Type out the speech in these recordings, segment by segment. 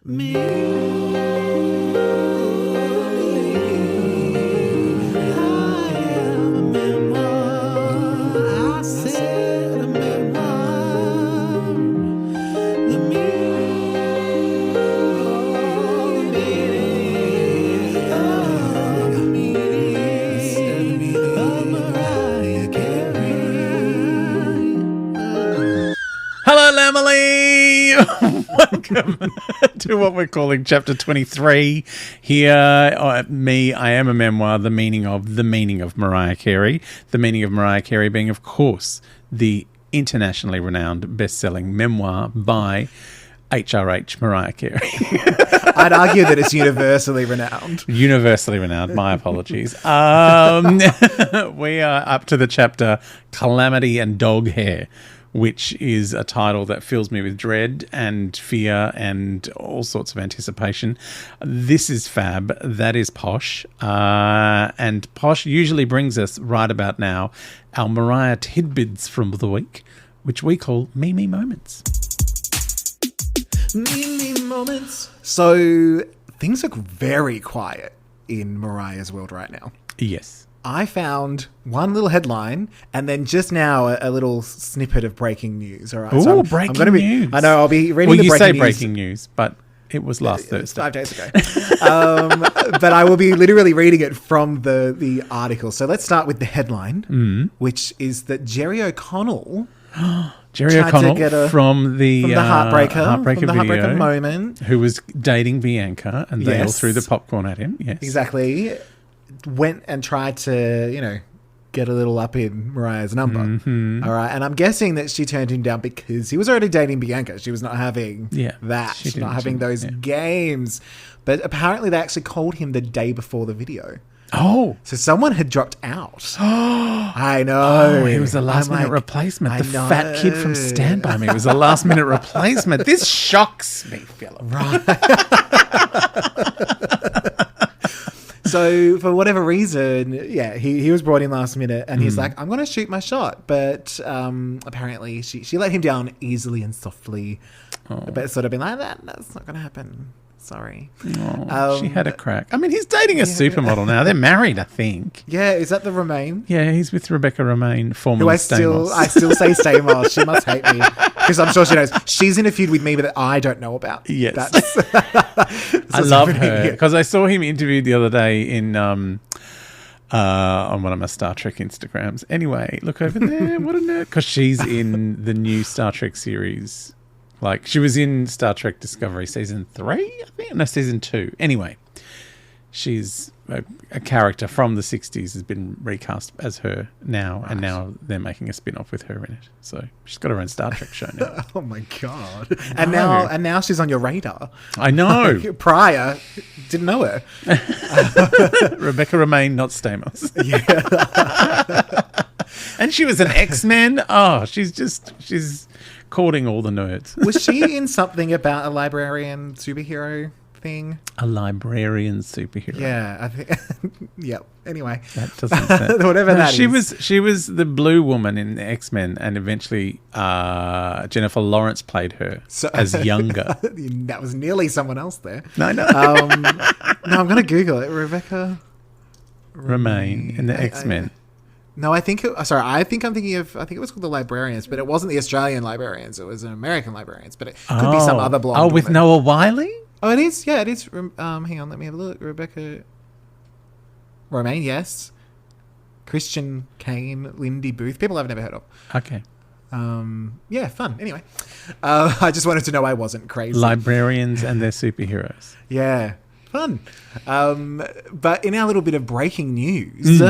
Me. I am a memoir. I said a memoir. The meaning of Mariah Carey. Hello, Lamely! Welcome to what we're calling Chapter 23 here. I am a memoir, the meaning of Mariah Carey. The meaning of Mariah Carey being, of course, the internationally renowned best-selling memoir by HRH Mariah Carey. I'd argue that it's universally renowned. Universally renowned. My apologies. We are up to the chapter Calamity and Dog Hair, which is a title that fills me with dread and fear and all sorts of anticipation. This is Fab. That is Posh. And Posh usually brings us, right about now, our Mariah tidbits from the week, which we call Me Moments. Me moments. So things are very quiet in Mariah's world right now. Yes. I found one little headline and then just now a little snippet of breaking news. All right. Ooh, So I'm breaking gonna be, news. I know, I'll be reading Well, the you breaking say news. breaking news, but it was last It's Thursday. 5 days ago. But I will be literally reading it from the article. So let's start with the headline, which is that Jerry O'Connell... Jerry tried to O'Connell get from the Heartbreaker video, Heartbreaker moment. who was dating Bianca, and they all Yes. threw the popcorn at him. Yes, Exactly. Went and tried to, get a little up in Mariah's number. Mm-hmm. All right. And I'm guessing that she turned him down because he was already dating Bianca. She was not having that. she didn't. Not having those games. But apparently they actually called him the day before the video. Oh, So someone had dropped out. I know. oh, he was a last I'm minute like, replacement. I The fat kid from know. Stand By Me was a last minute replacement. This shocks me, Philip. Right. So for whatever reason, he was brought in last minute and he's like, I'm going to shoot my shot. But apparently she let him down easily and softly. But sort of been like, that's not going to happen. Sorry. She had a crack. I mean, he's dating a supermodel now. They're married, I think. Yeah, is that the Romaine? Yeah, he's with Rebecca Romaine, Who formerly I still Stamos. say Stamos. She must hate me because I'm sure she knows. She's in a feud with me, but I don't know about. Yes. I I love her because I saw him interviewed the other day in on one of my Star Trek Instagrams. Anyway, look over there. What a nerd. Because she's in the new Star Trek series. Like, she was in Star Trek Discovery season 3, I think. No, season 2. Anyway, she's a character from the 60s has been recast as her now, and now they're making a spin-off with her in it. So she's got her own Star Trek show now. Oh my god! And now she's on your radar. I know. Prior, didn't know her. Rebecca Romaine, not Stamos. Yeah. And she was an X-Men. Oh, she's courting all the nerds. Was she in something about a librarian superhero thing? A librarian superhero. Yeah, I think. Yep. Anyway, That doesn't sound... whatever that she is. She was the blue woman in X-Men, and eventually Jennifer Lawrence played her as younger. That was nearly someone else there. No, no. No, I'm gonna Google it. Rebecca Romaine in the X-Men. No, I think I'm thinking of. I think it was called the Librarians, but it wasn't the Australian Librarians. It was an American Librarians, but it could be some other blonde. Oh, with woman. Noah Wiley? Oh, it is. Yeah, it is. Hang on, let me have a look. Rebecca Romaine, yes. Christian Kane, Lindy Booth. People I've never heard of. Okay. Yeah, fun. Anyway, I just wanted to know I wasn't crazy. Librarians and their superheroes. Yeah, fun. But in our little bit of breaking news,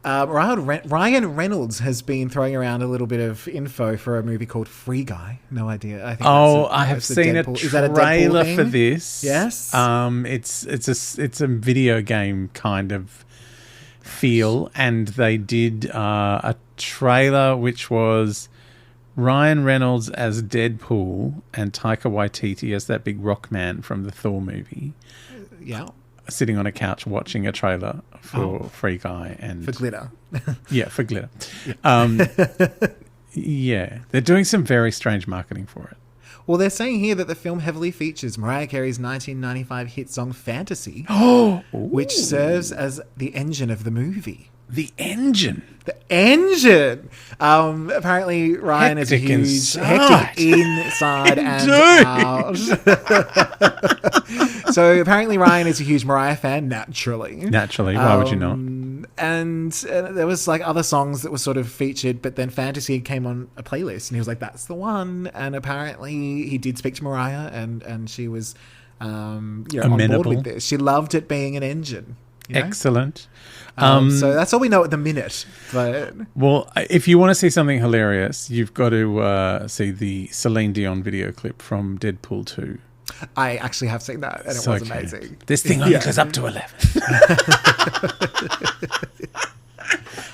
Ryan Reynolds has been throwing around a little bit of info for a movie called Free Guy. No idea. I think I have that's a seen a Deadpool. Is that a Deadpool trailer thing? for this. Yes. It's a video game kind of feel, and they did a trailer which was Ryan Reynolds as Deadpool and Taika Waititi as that big rock man from the Thor movie. Yeah. Sitting on a couch watching a trailer for Free Guy and For glitter. yeah, for glitter. Yeah, they're doing some very strange marketing for it. Well, they're saying here that the film heavily features Mariah Carey's 1995 hit song Fantasy, which serves as the engine of the movie. The engine. The engine. Apparently, Ryan is a Hectic huge inside. hectic inside and Indeed. out. So apparently, Ryan is a huge Mariah fan. Naturally. Why would you not? And there was like other songs that were sort of featured, but then Fantasy came on a playlist, and he was like, "That's the one." And apparently, he did speak to Mariah, and she was, on board Amenable. with this. She loved it being an engine. You know? Excellent. So that's all we know at the minute. But Well, if you want to see something hilarious, you've got to see the Celine Dion video clip from Deadpool 2. I actually have seen that, and it was amazing. This thing only goes up to 11.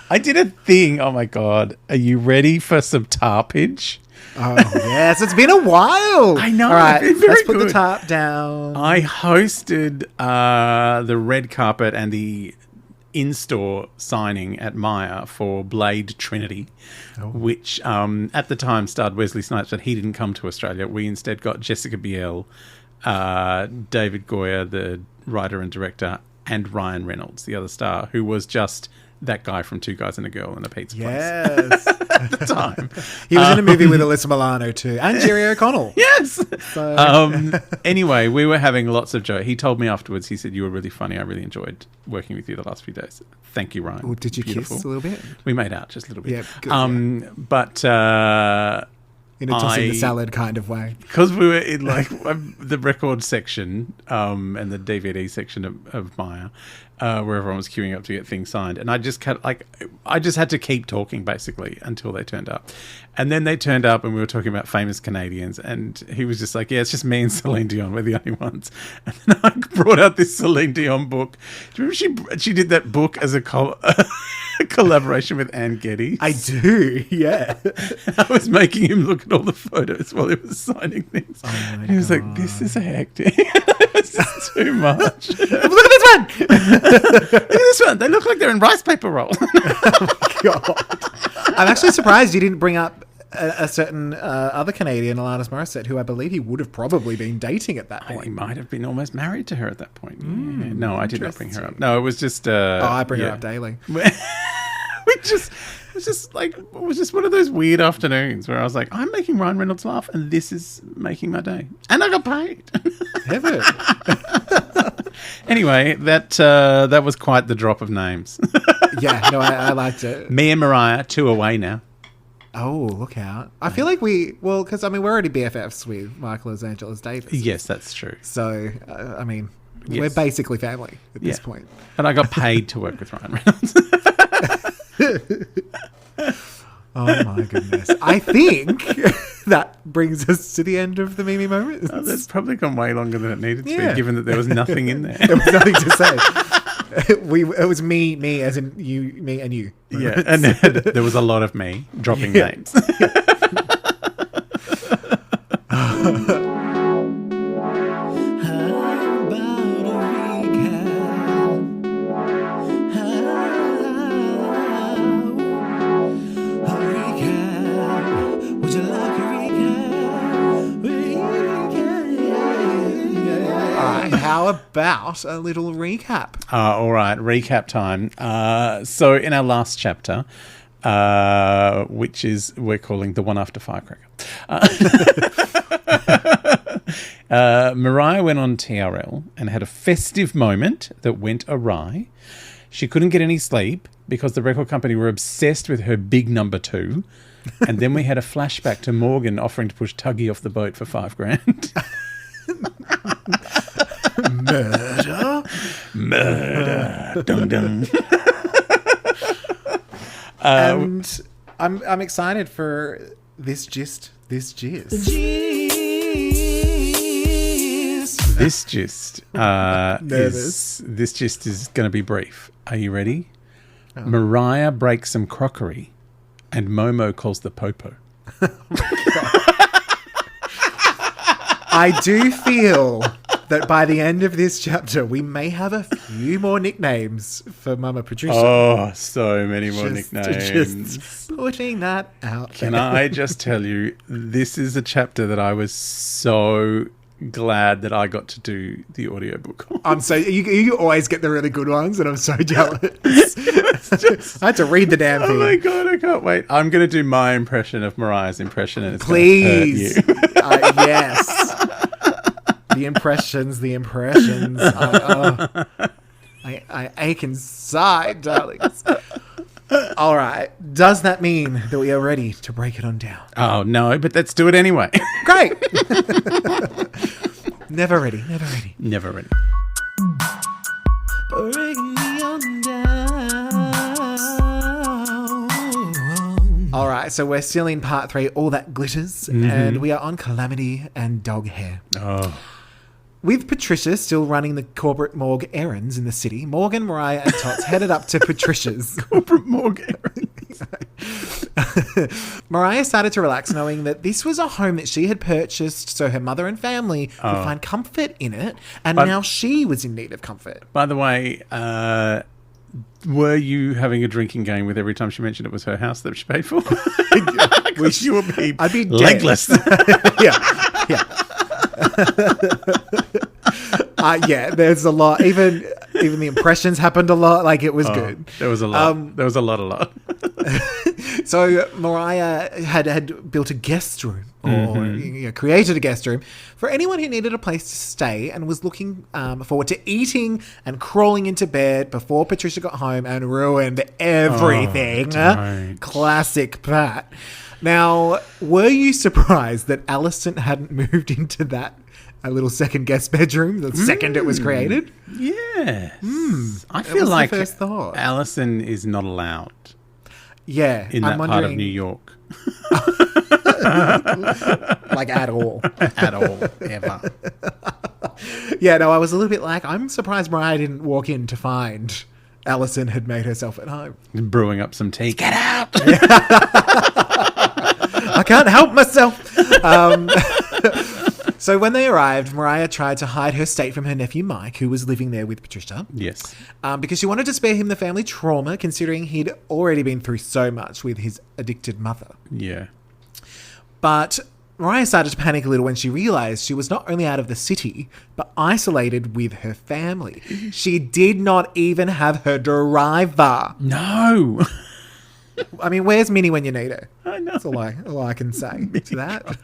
I did a thing. Oh my God. Are you ready for some tarpage? Oh, yes. It's been a while. I know, All right, it's been very let's put the good. tarp down. I hosted the red carpet and the in-store signing at Maya for Blade Trinity, which at the time starred Wesley Snipes, but he didn't come to Australia. We instead got Jessica Biel, David Goyer, the writer and director, and Ryan Reynolds, the other star, who was just that guy from Two Guys and a Girl in a Pizza Yes. Place at the time. He was in a movie with Alyssa Milano too, and Jerry O'Connell. Yes. So- Anyway, we were having lots of joy. He told me afterwards, he said, "You were really funny. I really enjoyed working with you the last few days." Thank you, Ryan. Well, did you Beautiful. kiss a little bit? We made out just a little bit. Yeah, good, But In a tossing the salad kind of way. because we were in like the record section and the DVD section of Maya, where everyone was queuing up to get things signed, and I just had to keep talking basically until they turned up, and then they turned up and we were talking about famous Canadians, and he was just like, "Yeah, it's just me and Celine Dion. We're the only ones." And then I brought out this Celine Dion book. Do you remember she did that book as a collaboration with Anne Geddes? I do, yeah. I was making him look at all the photos while he was signing things. Oh my And he was like, "This is hectic." It's just too much. Look at Look at this one! this one. They look like they're in rice paper roll. God. I'm actually surprised you didn't bring up a certain other Canadian, Alanis Morissette, who I believe he would have probably been dating at that He point. might have been almost married to her at that point. Yeah. No, I did not bring her up. No, it was just... I bring her up daily. It was just one of those weird afternoons where I was like, I'm making Ryan Reynolds laugh and this is making my day. And I got paid. Ever. Anyway, that was quite the drop of names. Yeah, no, I liked it. Me and Mariah, 2 away now. Oh, look out. I feel like we're already BFFs with Michael Angeles Davis. Yes, that's true. So, we're Yes. basically family at this point. And I got paid to work with Ryan Reynolds. Oh my goodness. I think that brings us to the end of the Mimi Moments. That's probably gone way longer than it needed to Yeah. be, given that there was nothing in there. There was nothing to say. It was me as in you, me and you. Yeah, and there was a lot of me dropping names. How about a recap? A recap. Would you like a recap? Recap. All right, how about a little recap? All right, recap time. So in our last chapter, which is we're calling the one after Firecracker, Mariah went on TRL and had a festive moment that went awry. She couldn't get any sleep because the record company were obsessed with her big number 2. And then we had a flashback to Morgan offering to push Tuggy off the boat for $5,000. Murder. Dun dun. And I'm excited for this gist. This gist Nervous. is going to be brief. Are you ready? Mariah breaks some crockery and Momo calls the popo. I do feel that by the end of this chapter, we may have a few more nicknames for Mama Patricia. Oh, so many more nicknames. Just putting that out Can there. I just tell you, this is a chapter that I was so glad that I got to do the audiobook on. I'm so you always get the really good ones, and I'm so jealous. I had to read the damn thing. Oh my God, I can't wait. I'm going to do my impression of Mariah's impression, and it's Please, going to hurt you. yes. The impressions. I ache inside, darlings. All right. Does that mean that we are ready to break it on down? Oh, no, but let's do it anyway. Great. Never ready. Never ready. Breaking me on down. All right. So we're still in part 3, All That Glitters, and we are on Calamity and Dog Hair. Oh, With Patricia still running the corporate morgue errands in the city, Morgan, Mariah, and Tots headed up to Patricia's. corporate morgue errands. Mariah started to relax, knowing that this was a home that she had purchased so her mother and family could find comfort in it, and now she was in need of comfort. By the way, were you having a drinking game with every time she mentioned it was her house that she paid for? Because you would be I'd be dead. legless. Yeah. Yeah, there's a lot. Even the impressions happened a lot. Like, it was good. There was a lot. There was a lot. So Mariah had built a guest room, or created a guest room for anyone who needed a place to stay and was looking forward to eating and crawling into bed before Patricia got home and ruined everything. don't. Classic Pat. Now, were you surprised that Alison hadn't moved into that a little second guest bedroom the second it was created? Yes. I That feel was like the first thought. Alison is not allowed Yeah, in that part of New York. like at all. At all, ever. Yeah, no, I was a little bit like, I'm surprised Mariah didn't walk in to find Alison had made herself at home. Brewing up some tea. Get out! I can't help myself. So when they arrived, Mariah tried to hide her state from her nephew Mike, who was living there with Patricia. Yes. Because she wanted to spare him the family trauma, considering he'd already been through so much with his addicted mother. Yeah. But Mariah started to panic a little when she realised she was not only out of the city, but isolated with her family. She did not even have her driver. No. I mean, where's Minnie when you need her? I know. That's all I can say to that.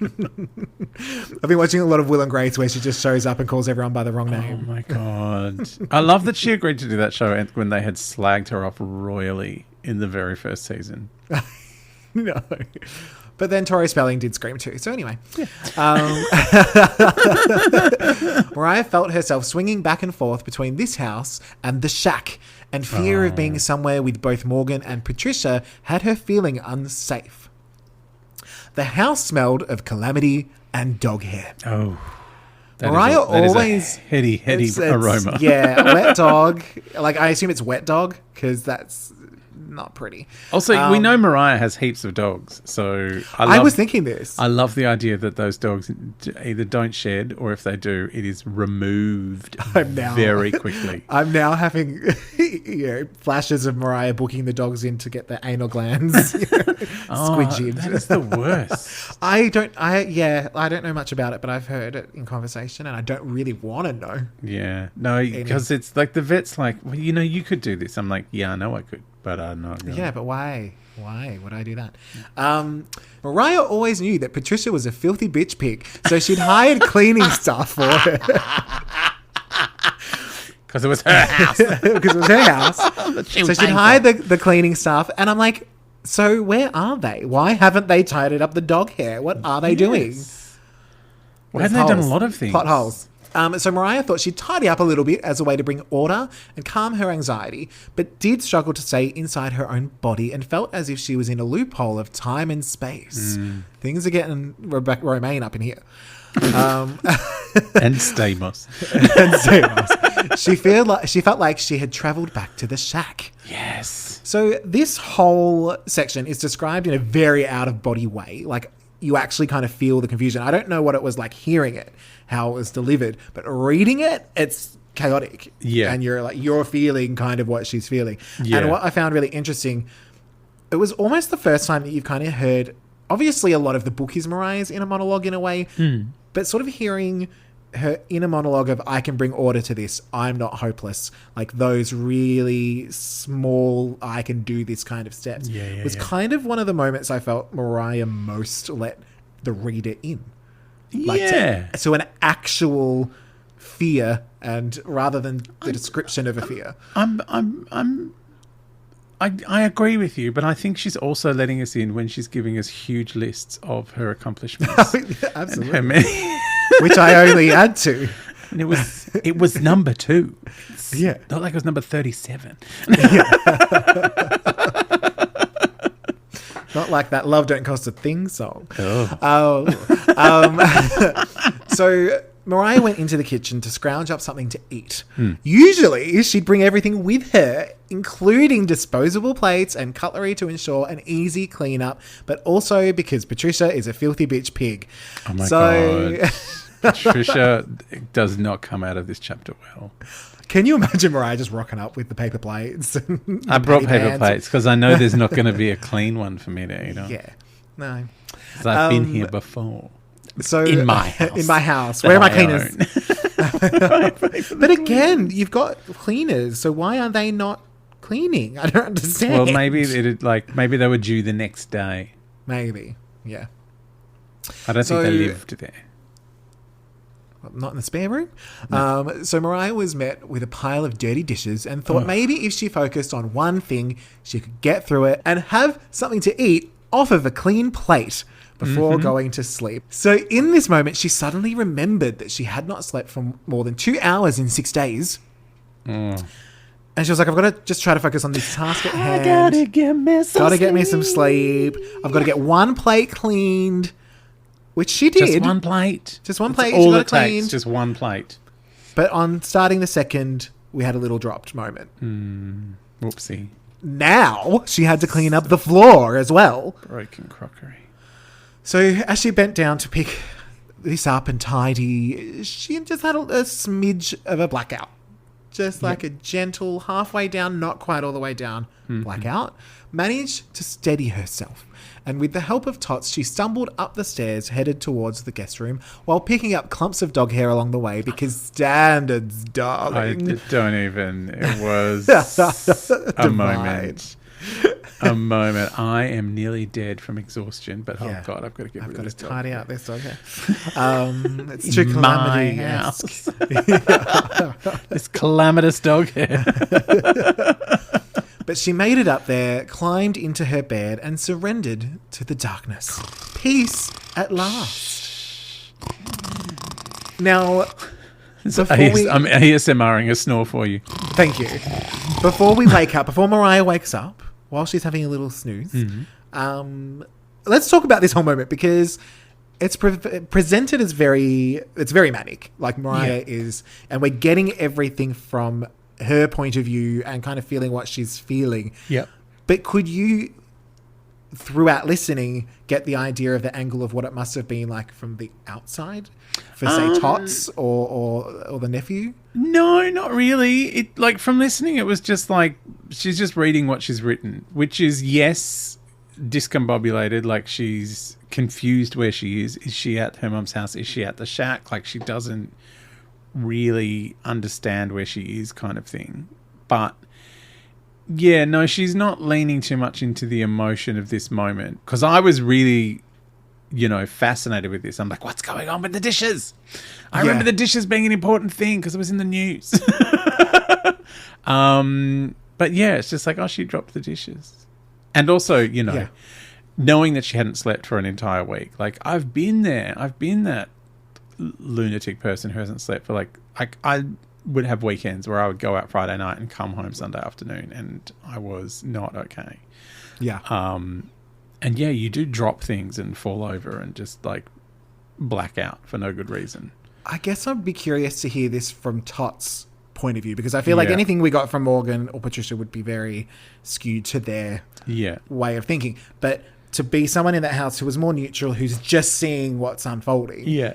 I've been watching a lot of Will and Grace where she just shows up and calls everyone by the wrong Oh name. my God. I love that she agreed to do that show when they had slagged her off royally in the very first season. No. But then Tori Spelling did Scream too. So anyway. Mariah felt herself swinging back and forth between this house and the shack, and fear of being somewhere with both Morgan and Patricia had her feeling unsafe. The house smelled of calamity and dog hair. Oh. Mariah that is always... a heady it's- aroma. Yeah, a wet dog. Like, I assume it's wet dog because that's not pretty. Also, we know Mariah has heaps of dogs, so I was thinking this. I love the idea that those dogs either don't shed, or if they do, it is removed very quickly. I'm now having flashes of Mariah booking the dogs in to get their anal glands squidged. That is the worst. I don't know much about it, but I've heard it in conversation, and I don't really want to know. Yeah, no, because it's like the vet's like, well, you could do this. I'm like, yeah, I know I could, but I'm not going. Yeah, but why? Why would I do that? Mariah always knew that Patricia was a filthy bitch pig, so she'd hired cleaning staff for her. Because it was her house. Because it was her house. So she'd hired the cleaning staff, and I'm like, so where are they? Why haven't they tidied up the dog hair? What are they doing? Well, haven't they done a lot of things? Plot holes. So Mariah thought she'd tidy up a little bit as a way to bring order and calm her anxiety, but did struggle to stay inside her own body and felt as if she was in a loophole of time and space. Things are getting Romaine up in here. And Stamos. She felt like she had travelled back to the shack. Yes. So this whole section is described in a very out-of-body way. Like, you actually kind of feel the confusion. I don't know what it was like hearing it, how it was delivered, but reading it, it's chaotic. Yeah. And you're feeling kind of what she's feeling. Yeah. And what I found really interesting, it was almost the first time that you've kind of heard, obviously a lot of the book is Mariah's inner monologue in a way, but sort of hearing her inner monologue of, I can bring order to this, I'm not hopeless, like those really small, I can do this kind of steps, was kind of one of the moments I felt Mariah most let the reader in. Like so an actual fear, and rather than the description of a fear. I agree with you, but I think she's also letting us in when she's giving us huge lists of her accomplishments. Absolutely. Which I only add to. And it was number 2. Yeah. Not like it was number 37. Not like that Love Don't Cost a Thing song. So Mariah went into the kitchen to scrounge up something to eat. Usually, she'd bring everything with her, including disposable plates and cutlery to ensure an easy cleanup, but also because Patricia is a filthy bitch pig. Oh my God. Patricia does not come out of this chapter well. Can you imagine Mariah just rocking up with the paper plates? I brought paper plates because I know there's not going to be a clean one for me to eat on. Yeah. No. 'Cause I've been here before. So in my house. In my house. Where are my cleaners? But again, you've got cleaners, so why are they not cleaning? I don't understand. Well, maybe they were due the next day. Maybe. Yeah. I don't think they lived there. Not in the spare room. No. So Mariah was met with a pile of dirty dishes and thought maybe if she focused on one thing, she could get through it and have something to eat off of a clean plate before going to sleep. So in this moment, she suddenly remembered that she had not slept for more than 2 hours in 6 days. And she was like, I've got to just try to focus on this task at hand. Gotta get me some sleep. I've got to get one plate cleaned. Which she did. Just one plate. Just one plate. All She got it takes. Just one plate. But on starting the second, we had a little dropped moment. Whoopsie. Now she had to clean up the floor as well. Broken crockery. So as she bent down to pick this up and tidy, she just had a smidge of a blackout. Just like a gentle halfway down, not quite all the way down blackout. Managed to steady herself. And with the help of Tots, she stumbled up the stairs, headed towards the guest room, while picking up clumps of dog hair along the way, because standards, darling. It was a moment. A moment. I am nearly dead from exhaustion, but oh God, I've got to get rid of this dog hair. Tidy out this dog hair. It's too Calamity. My house. This calamitous dog hair. But she made it up there, climbed into her bed, and surrendered to the darkness. Peace at last. Now, I'm ASMRing a snore for you. Thank you. Before we wake up, before Mariah wakes up, while she's having a little snooze, let's talk about this whole moment, because it's presented as it's very manic, like Mariah is, and we're getting everything from her point of view and kind of feeling what she's feeling. Yep. But could you, throughout listening, get the idea of the angle of what it must have been like from the outside for, say, Tots or the nephew? No, not really. It, like, from listening, it was just like she's just reading what she's written, which is, yes, discombobulated, like she's confused where she is. Is she at her mum's house? Is she at the shack? Like, she doesn't really understand where she is, kind of thing. But yeah, no, she's not leaning too much into the emotion of this moment, because I was really, fascinated with this. I'm like, what's going on with the dishes? I remember the dishes being an important thing because it was in the news. But yeah, it's just like, oh, she dropped the dishes. And also, knowing that she hadn't slept for an entire week. Like, I've been there. I've been that lunatic person who hasn't slept for I would have weekends where I would go out Friday night and come home Sunday afternoon, and I was not okay. Yeah. And yeah, you do drop things and fall over and just like black out for no good reason. I guess I'd be curious to hear this from Tots' point of view, because I feel like anything we got from Morgan or Patricia would be very skewed to their way of thinking. But to be someone in that house who was more neutral, who's just seeing what's unfolding. Yeah.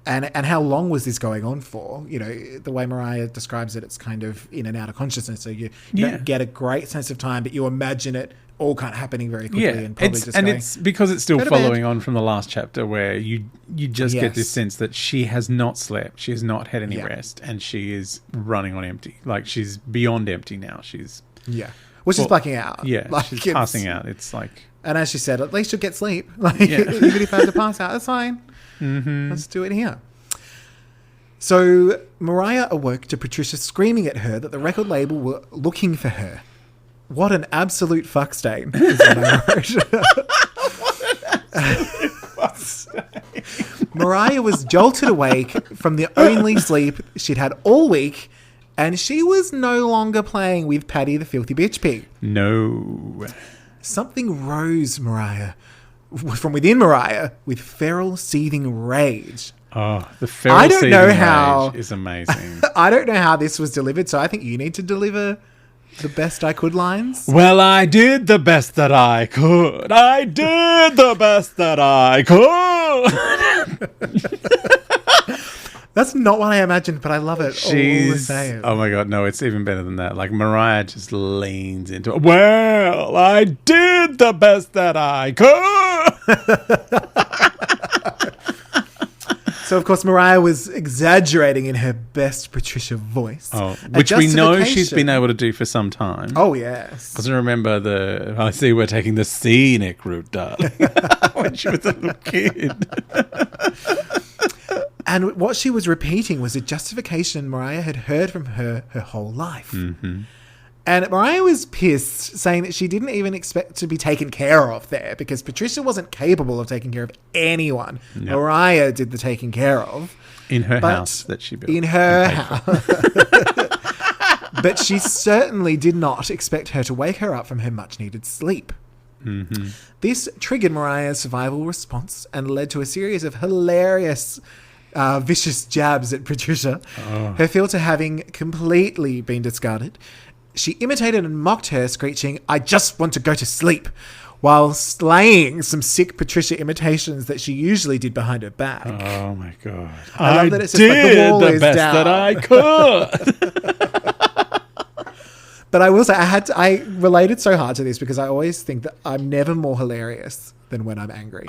And how long was this going on for? You know, the way Mariah describes it, it's kind of in and out of consciousness. So you don't get a great sense of time, but you imagine it all kind of happening very quickly. And probably it's because it's still following on from the last chapter where you just get this sense that she has not slept, she has not had any rest, and she is running on empty. Like, she's beyond empty now. She's she's blacking out. Yeah, like, she's passing out. It's like, and as she said, at least you'll get sleep. Like, even if I have to pass out, that's fine. Mm-hmm. Let's do it here. So Mariah awoke to Patricia screaming at her that the record label were looking for her. What an absolute fuck stain, is what I wrote. Mariah was jolted awake from the only sleep she'd had all week, and she was no longer playing with Paddy the filthy bitch pig. No. Something rose from within Mariah with feral, seething rage. Oh, the feral seething rage is amazing. I don't know how this was delivered, so I think you need to deliver the best I could lines. Well, I did the best that I could. I did the best that I could. That's not what I imagined, but I love it all the same. Oh my God, no, it's even better than that. Like, Mariah just leans into it. Well, I did the best that I could. So, of course, Mariah was exaggerating in her best Patricia voice. Oh, which we know she's been able to do for some time. Oh, yes. Because I remember I see we're taking the scenic route, darling. When she was a little kid. And what she was repeating was a justification Mariah had heard from her whole life. Mm-hmm. And Mariah was pissed, saying that she didn't even expect to be taken care of there because Patricia wasn't capable of taking care of anyone. No. Mariah did the taking care of. In her house that she built. In her house. But she certainly did not expect her to wake her up from her much-needed sleep. Mm-hmm. This triggered Mariah's survival response and led to a series of hilarious vicious jabs at Patricia, her filter having completely been discarded. She imitated and mocked her, screeching, "I just want to go to sleep," while slaying some sick Patricia imitations that she usually did behind her back. Oh my God. I love that it's just like the wall is best down. that I could. But I will say, I related so hard to this because I always think that I'm never more hilarious than when I'm angry.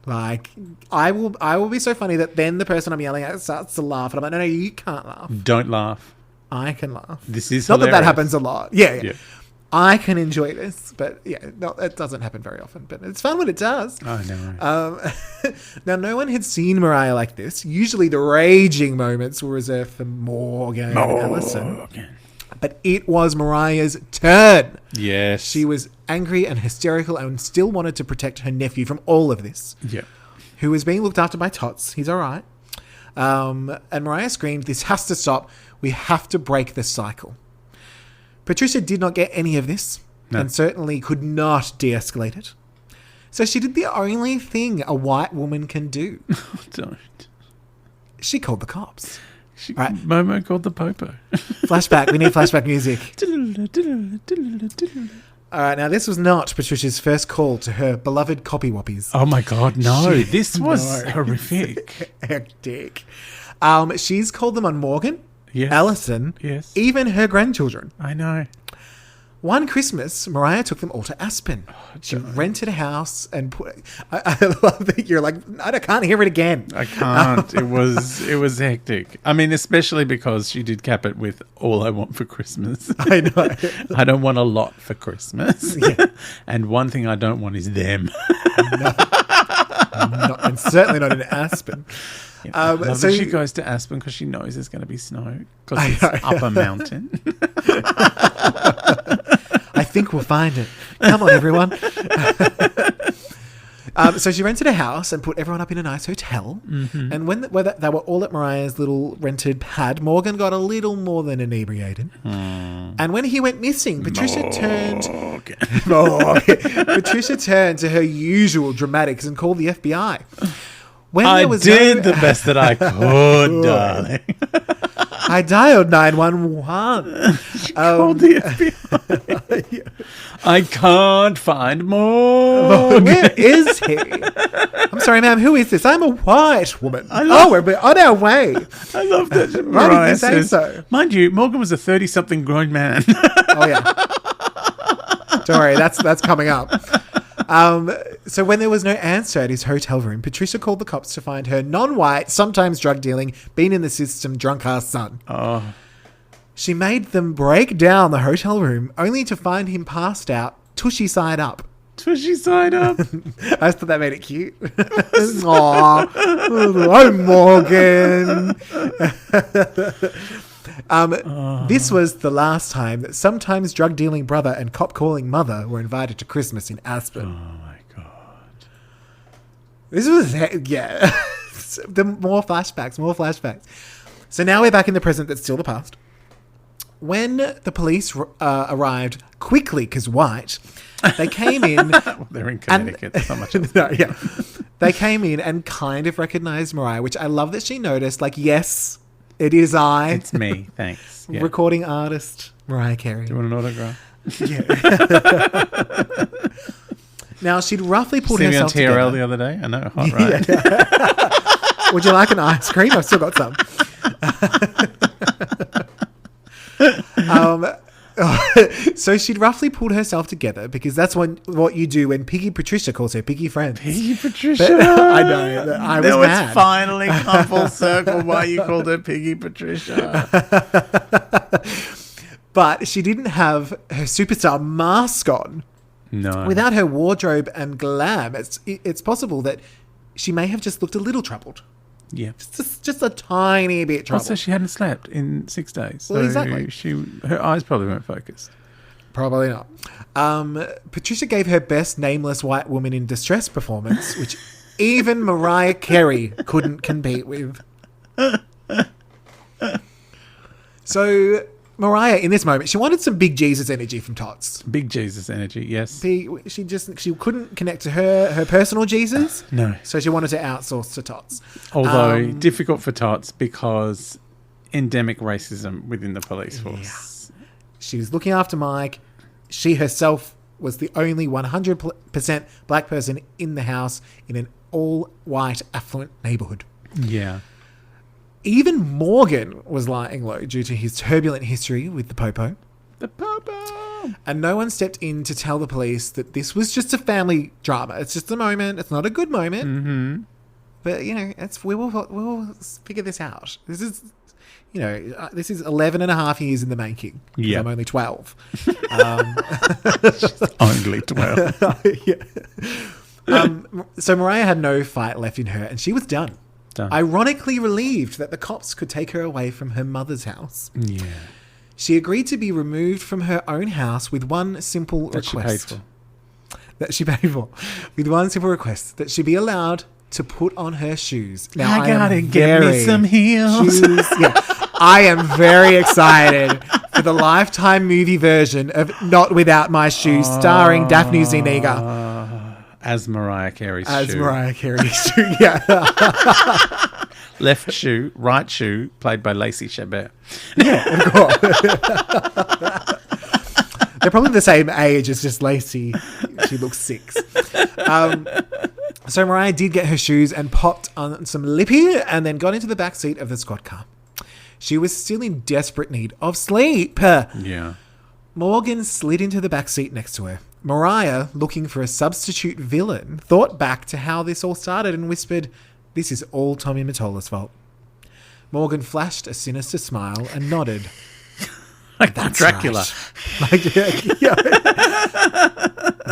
Like, I will be so funny that then the person I'm yelling at starts to laugh. And I'm like, no, you can't laugh. Don't laugh. I can laugh. This is not hilarious. that happens a lot. Yeah. I can enjoy this, but no, it doesn't happen very often. But it's fun when it does. Oh, no. Now, no one had seen Mariah like this. Usually the raging moments were reserved for Morgan and Allison. But it was Mariah's turn. Yes. She was angry and hysterical and still wanted to protect her nephew from all of this. Yeah. Who was being looked after by Tots. He's all right. And Mariah screamed, "This has to stop. We have to break the cycle." Patricia did not get any of this and certainly could not de-escalate it. So she did the only thing a white woman can do. Don't. She called the cops. Right. Momo called the popo. Flashback. We need flashback music. All right. Now, this was not Patricia's first call to her beloved copy whoppies. Oh, my God. No. This was horrific. Hectic. She's called them on Morgan, yes. Allison, yes. even her grandchildren. I know. One Christmas, Mariah took them all to Aspen. She rented a house and I love that you're like, I can't hear it again. I can't. It was hectic. I mean, especially because she did cap it with "all I want for Christmas." I know. I don't want a lot for Christmas. Yeah. And one thing I don't want is them. No. And certainly not in Aspen. Yeah, I love that she goes to Aspen because she knows there's going to be snow because it's up a mountain. I think we'll find it. Come on, everyone. So she rented a house and put everyone up in a nice hotel. Mm-hmm. And when they were all at Mariah's little rented pad, Morgan got a little more than inebriated. And when he went missing, Patricia turned to her usual dramatics and called the FBI. I did the best that I could, darling. I dialed 911. She called the FBI. I can't find more. Where is he? I'm sorry, ma'am. Who is this? I'm a white woman. We're on our way. I love that. Why did you Mariah say says, so? Mind you, Morgan was a 30-something grown man. Oh yeah. Don't worry, that's coming up. So when there was no answer at his hotel room, Patricia called the cops to find her non-white, sometimes drug dealing, been in the system, drunk-ass son. Oh. She made them break down the hotel room, only to find him passed out, tushy side up. Tushy side up. I just thought that made it cute. Aww. Oh, Morgan. This was the last time that sometimes drug-dealing brother and cop-calling mother were invited to Christmas in Aspen. Oh, my God. This was, yeah. More flashbacks. So now we're back in the present that's still the past. When the police arrived quickly, because white, they came in... Well, they're in Connecticut. So much. No, yeah. They came in and kind of recognized Mariah, which I love that she noticed. Like, yes, it is I. It's me. Thanks. Yeah. Recording artist, Mariah Carey. Do you want an autograph? Yeah. Now, she'd roughly pulled See me on herself TRL together. the other day? I know, hot, right? Yeah. Would you like an ice cream? I've still got some. So she'd roughly pulled herself together because that's what you do when Piggy Patricia calls her Piggy friend. Piggy Patricia. I know. I was mad. It's finally come full circle why you called her Piggy Patricia. But she didn't have her superstar mask on. No. Without her wardrobe and glam, it's possible that she may have just looked a little troubled. Yeah. Just a tiny bit troubled. Also, she hadn't slept in 6 days. So Well, exactly. her eyes probably weren't focused. Probably not. Patricia gave her best nameless white woman in distress performance, which even Mariah Carey couldn't compete with. So Mariah, in this moment, she wanted some big Jesus energy from Tots. Big Jesus energy, yes. She couldn't connect to her personal Jesus. No. So she wanted to outsource to Tots. Although difficult for Tots because endemic racism within the police force. Yeah. She was looking after Mike. She herself was the only 100% black person in the house in an all-white affluent neighborhood. Yeah. Even Morgan was lying low due to his turbulent history with the Popo. The Popo! And no one stepped in to tell the police that this was just a family drama. It's just a moment. It's not a good moment. Mm-hmm. But, we will figure this out. This is, this is 11 and a half years in the making. Yeah. I'm only 12. Only 12. Yeah. So Mariah had no fight left in her and she was done. Ironically relieved that the cops could take her away from her mother's house. Yeah. She agreed to be removed from her own house with one simple request. That she paid for. With one simple request. That she be allowed to put on her shoes. Now, I gotta get me some heels. Yeah. I am very excited for the Lifetime movie version of Not Without My Shoes, starring Daphne Zuniga. As Mariah Carey's shoe. As Mariah Carey's shoe, yeah. Left shoe, right shoe, played by Lacey Chabert. Yeah, of course. They're probably the same age. It's just Lacey. She looks 6. So Mariah did get her shoes and popped on some lippy and then got into the back seat of the squad car. She was still in desperate need of sleep. Yeah. Morgan slid into the back seat next to her. Mariah, looking for a substitute villain, thought back to how this all started and whispered, "This is all Tommy Mottola's fault." Morgan flashed a sinister smile and nodded. Like that's Dracula. Right. Yeah.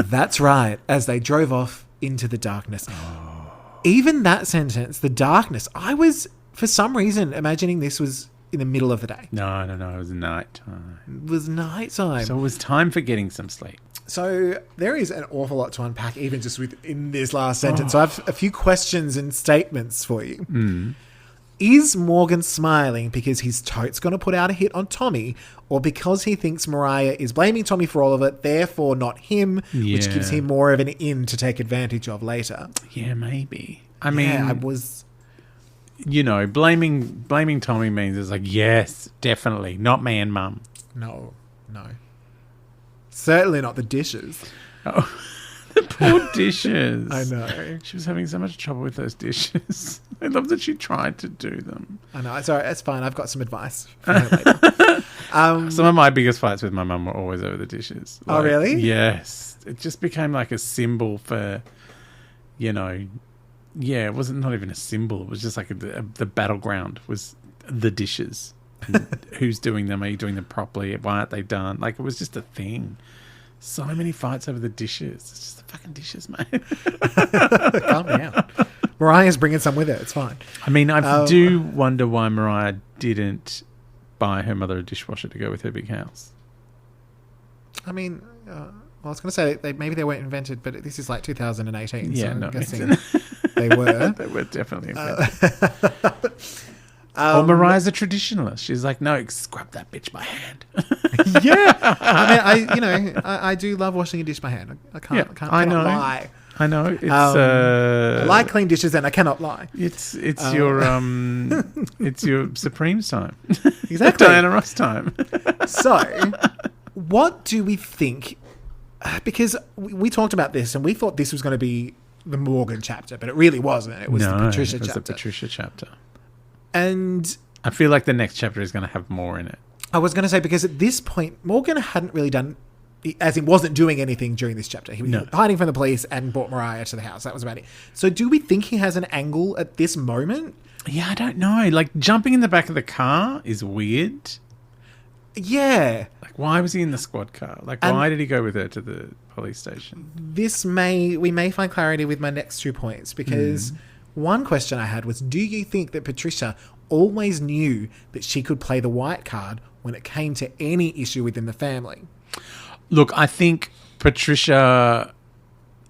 That's right, as they drove off into the darkness. Oh. Even that sentence, the darkness, I was, for some reason, imagining this was in the middle of the day. No, it was nighttime. It was nighttime. So it was time for getting some sleep. So there is an awful lot to unpack, even just within this last sentence. So I have a few questions and statements for you. Mm. Is Morgan smiling because he's totes going to put out a hit on Tommy, or because he thinks Mariah is blaming Tommy for all of it, therefore not him, which gives him more of an in to take advantage of later? Yeah, maybe. I mean, I was... blaming Tommy means it's like, yes, definitely, not me and mum. No. Certainly not the dishes. Oh, the poor dishes. I know. She was having so much trouble with those dishes. I love that she tried to do them. I know. It's all right. It's fine. I've got some advice for her later. Some of my biggest fights with my mum were always over the dishes. Oh, really? Yes. It just became like a symbol for, you know, it wasn't not even a symbol. It was just like the battleground was the dishes. And who's doing them? Are you doing them properly? Why aren't they done? Like, it was just a thing. So many fights over the dishes. It's just the fucking dishes, mate. Calm down. Mariah's bringing some with her. It's fine. I mean, I do wonder why Mariah didn't buy her mother a dishwasher to go with her big house. I mean, I was going to say maybe they weren't invented, but this is like 2018. Yeah, so no, I'm guessing they were. They were definitely invented. Or Mariah's a traditionalist. She's like, no, scrub that bitch by hand. Yeah. I mean, I do love washing a dish by hand. I cannot lie. I know. It's I like clean dishes and I cannot lie. It's your it's your Supreme's time. Exactly. Diana Ross time. So, what do we think? Because we talked about this and we thought this was going to be the Morgan chapter, but it really wasn't. It was the Patricia chapter. The Patricia chapter. And I feel like the next chapter is going to have more in it. I was going to say, because at this point, Morgan hadn't really done, as he wasn't doing anything during this chapter. He was hiding from the police and brought Mariah to the house. That was about it. So do we think he has an angle at this moment? Yeah, I don't know. Like, jumping in the back of the car is weird. Yeah. Like, why was he in the squad car? Like, why did he go with her to the police station? We may find clarity with my next 2 points, because one question I had was, do you think that Patricia always knew that she could play the white card when it came to any issue within the family? Look, I think Patricia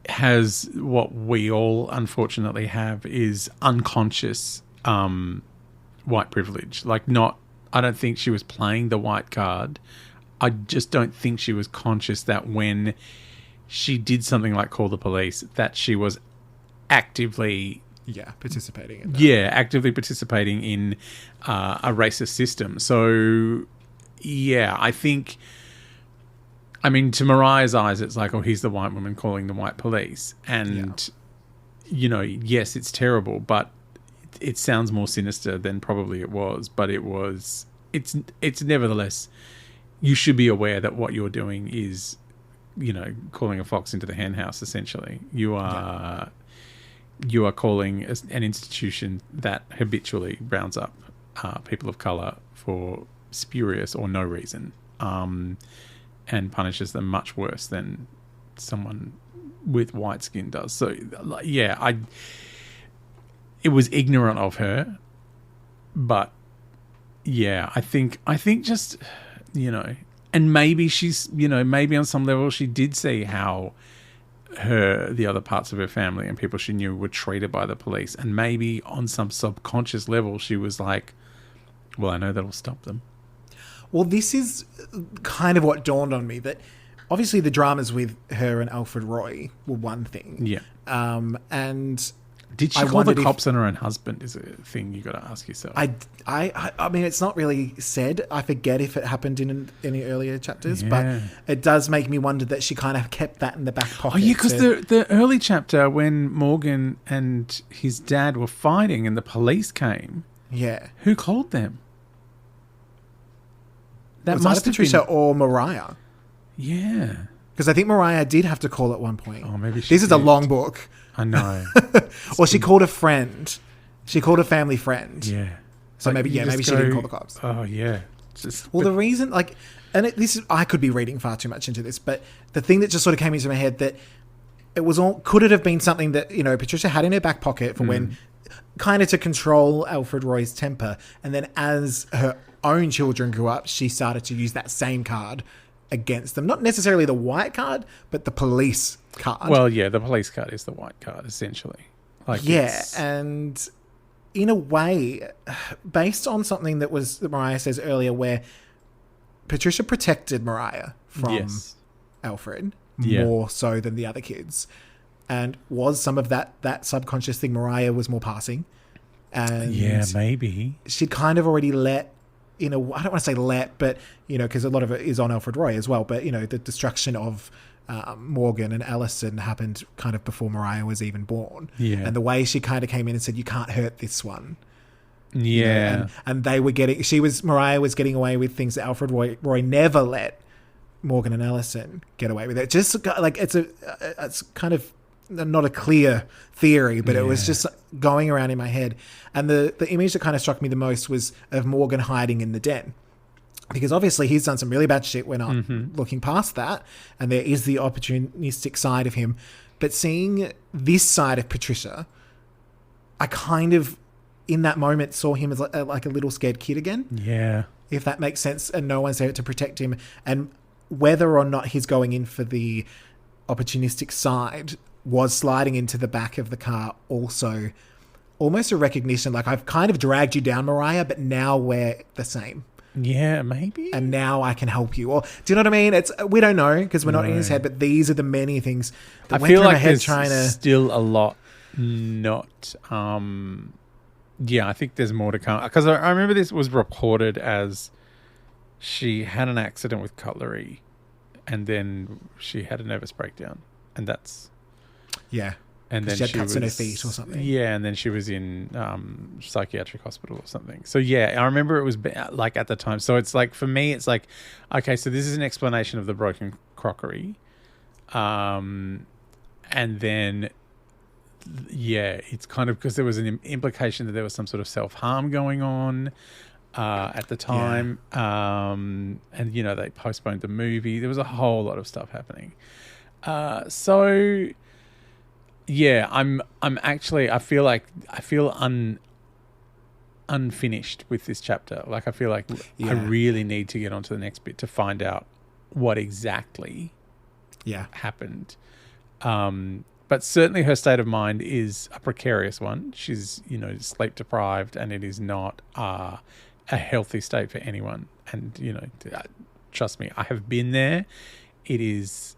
has what we all unfortunately have is unconscious white privilege. Like, I don't think she was playing the white card. I just don't think she was conscious that when she did something like call the police, that she was actively participating in that. actively participating in a racist system. So, I think, I mean, to Mariah's eyes, it's like, oh, he's the white woman calling the white police. And, yes, it's terrible, but it sounds more sinister than probably it was. But it's nevertheless, you should be aware that what you're doing is, calling a fox into the hen house, essentially. You are calling an institution that habitually rounds up people of colour for spurious or no reason, and punishes them much worse than someone with white skin does. So, it was ignorant of her, but I think just, and maybe she's, maybe on some level she did see how the other parts of her family and people she knew were treated by the police, and maybe on some subconscious level she was like, well, I know that'll stop them. Well, this is kind of what dawned on me, that obviously the dramas with her and Alfred Roy were one thing. Yeah. And did she call the cops on her own husband is a thing you got to ask yourself. I mean, it's not really said. I forget if it happened in any earlier chapters, but it does make me wonder that she kind of kept that in the back pocket. Oh, yeah, because the early chapter when Morgan and his dad were fighting and the police came, who called them? That must have Patricia or Mariah. Yeah. Because I think Mariah did have to call at one point. Oh, maybe she This is did. a long book. I know. Or she called a friend. She called a family friend. Yeah. So maybe she didn't call the cops. Oh, yeah. The reason, I could be reading far too much into this, but the thing that just sort of came into my head, that it was could it have been something that, Patricia had in her back pocket for when, kind of to control Alfred Roy's temper, and then as her own children grew up, she started to use that same card against them. Not necessarily the white card, but the police card. Well, yeah, the police card is the white card, essentially. And in a way, based on something that Mariah says earlier, where Patricia protected Mariah from Alfred more so than the other kids, and was some of that subconscious thing Mariah was more passing. And maybe she'd kind of already let I don't want to say but, because a lot of it is on Alfred Roy as well, but, the destruction of Morgan and Allison happened kind of before Mariah was even born. Yeah. And the way she kind of came in and said, you can't hurt this one. Yeah. And they were Mariah was getting away with things that Alfred Roy never let Morgan and Allison get away with. It just like, it's kind of not a clear theory, but it was just going around in my head. And the image that kind of struck me the most was of Morgan hiding in the den. Because obviously he's done some really bad shit. We're not looking past that. And there is the opportunistic side of him. But seeing this side of Patricia, I kind of, in that moment, saw him as like a little scared kid again. Yeah. If that makes sense. And no one's there to protect him. And whether or not he's going in for the opportunistic side was sliding into the back of the car also almost a recognition. Like, I've kind of dragged you down, Mariah, but now we're the same. Yeah, maybe. And now I can help you. Or do you know what I mean? We don't know because we're not in his head, but these are the many things that went feel through like my head there's trying to... still a lot not... I think there's more to come. Because I remember this was reported as she had an accident with cutlery and then she had a nervous breakdown. And that's... Yeah. And then she had cuts in her feet or something. Yeah, and then she was in psychiatric hospital or something. So yeah, I remember it was like at the time. So it's like, for me, it's like, okay, so this is an explanation of the broken crockery, and then it's kind of because there was an implication that there was some sort of self-harm going on at the time, and they postponed the movie. There was a whole lot of stuff happening. Yeah, I'm actually, I feel unfinished with this chapter. Like, I feel like I really need to get onto the next bit to find out what exactly happened. But certainly her state of mind is a precarious one. She's, sleep deprived, and it is not a healthy state for anyone. And, trust me, I have been there. It is...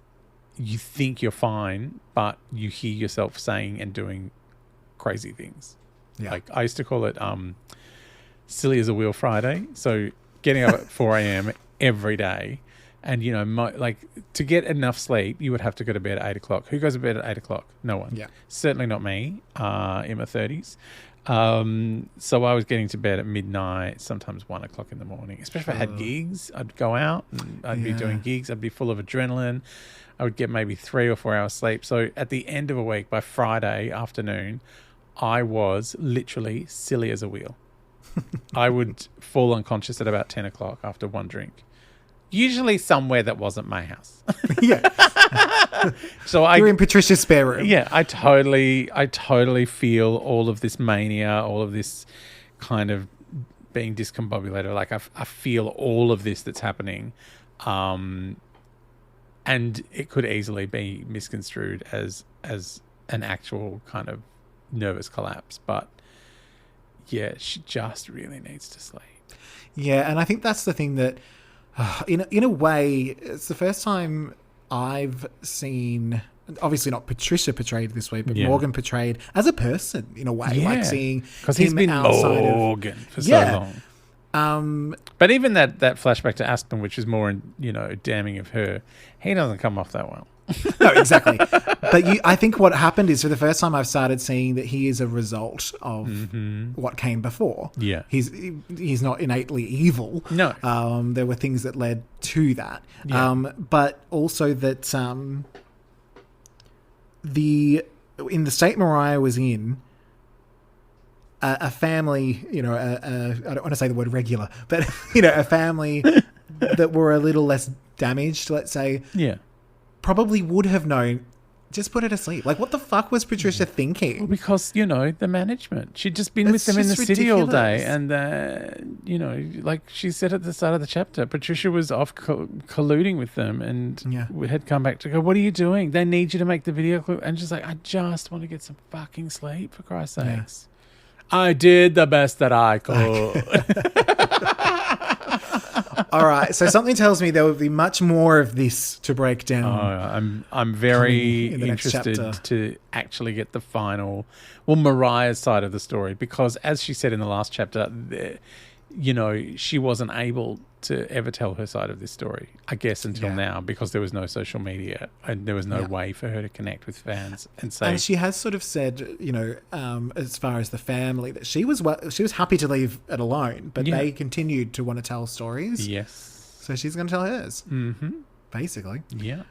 You think you're fine, but you hear yourself saying and doing crazy things. Yeah. Like, I used to call it silly as a wheel Friday. So getting up at 4 a.m. every day, and to get enough sleep, you would have to go to bed at 8 o'clock. Who goes to bed at 8 o'clock? No one. Yeah, certainly not me. In my 30s. So I was getting to bed at midnight, sometimes 1 o'clock in the morning. Especially if I had gigs, I'd go out and I'd be doing gigs. I'd be full of adrenaline. I would get maybe 3 or 4 hours sleep. So at the end of a week, by Friday afternoon, I was literally silly as a wheel. I would fall unconscious at about 10 o'clock after one drink. Usually somewhere that wasn't my house. So you're in Patricia's spare room. Yeah, I totally feel all of this mania, all of this kind of being discombobulated. Like, I feel all of this that's happening. And it could easily be misconstrued as an actual kind of nervous collapse. But yeah, she just really needs to sleep. Yeah, and I think that's the thing that, in a way, it's the first time I've seen, obviously not Patricia portrayed this way, but Morgan portrayed as a person in a way, like seeing because he's been Morgan for so long. But even that flashback to Aspen, which is more, damning of her, he doesn't come off that well. No, exactly. But I think what happened is, for the first time, I've started seeing that he is a result of what came before. Yeah, he's not innately evil. No, there were things that led to that. Yeah. But also that in the state Mariah was in. A family, I don't want to say the word regular, but, a family that were a little less damaged, let's say, probably would have known, just put her to sleep. Like, what the fuck was Patricia thinking? Well, because, the management. She'd just been with them in the city all day. And, like she said at the start of the chapter, Patricia was off colluding with them and had come back to go, what are you doing? They need you to make the video clip. And she's like, I just want to get some fucking sleep, for Christ's sakes. I did the best that I could. All right. So something tells me there will be much more of this to break down. I'm very interested to actually get the final, Mariah's side of the story, because as she said in the last chapter, she wasn't able to ever tell her side of this story, I guess, until now, because there was no social media and there was no way for her to connect with fans and say. And she has sort of said, as far as the family, that she was happy to leave it alone, but they continued to want to tell stories. Yes. So she's going to tell hers. Mm-hmm. Basically. Yeah.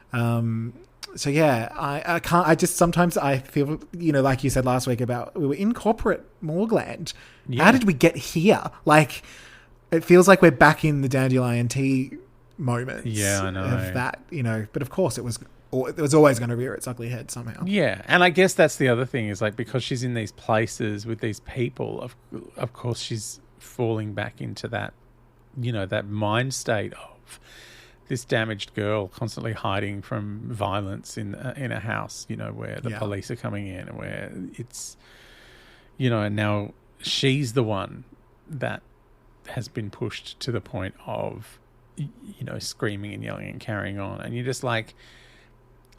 So yeah, I can't. I just sometimes I feel, like you said last week about we were in corporate Morgland. Yeah. How did we get here? Like, it feels like we're back in the Dandelion Tea moments. Yeah, I know. Of that, But of course, it was always going to rear its ugly head somehow. Yeah, and I guess that's the other thing is like because she's in these places with these people, of course she's falling back into that, that mind state of this damaged girl constantly hiding from violence in a house, where the police are coming in and where it's, and now she's the one that has been pushed to the point of, screaming and yelling and carrying on. And you're just like,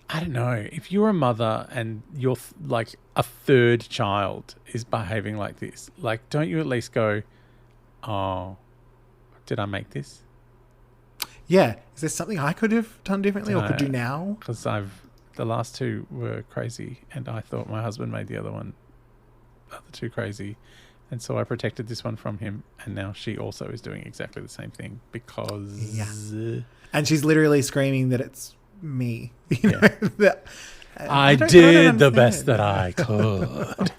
I don't know, if you're a mother and you're like a third child is behaving like this, like, don't you at least go, oh, did I make this? Yeah. Is there something I could have done differently or could do now? Because the last two were crazy and I thought my husband made the other two crazy. And so I protected this one from him. And now she also is doing exactly the same thing because... Yeah. And she's literally screaming that it's me. That, I did the best that I could.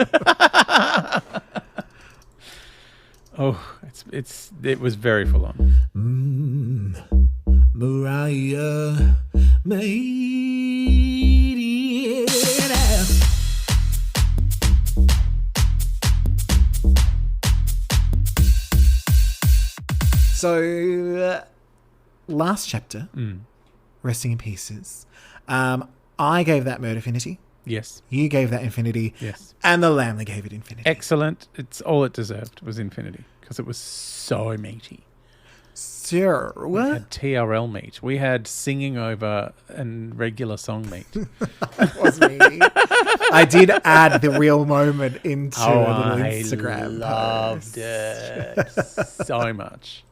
Oh, it was very full on. Mariah made it out. So, last chapter, Resting in Pieces. I gave that Murderfinity. Yes. You gave that Infinity. Yes. And the Lamley gave it Infinity. Excellent. It's all it deserved was Infinity because it was so meaty. Sure. We had TRL meat. We had singing over and regular song meat. It was meaty. I did add the real moment into a little Instagram post. It so much.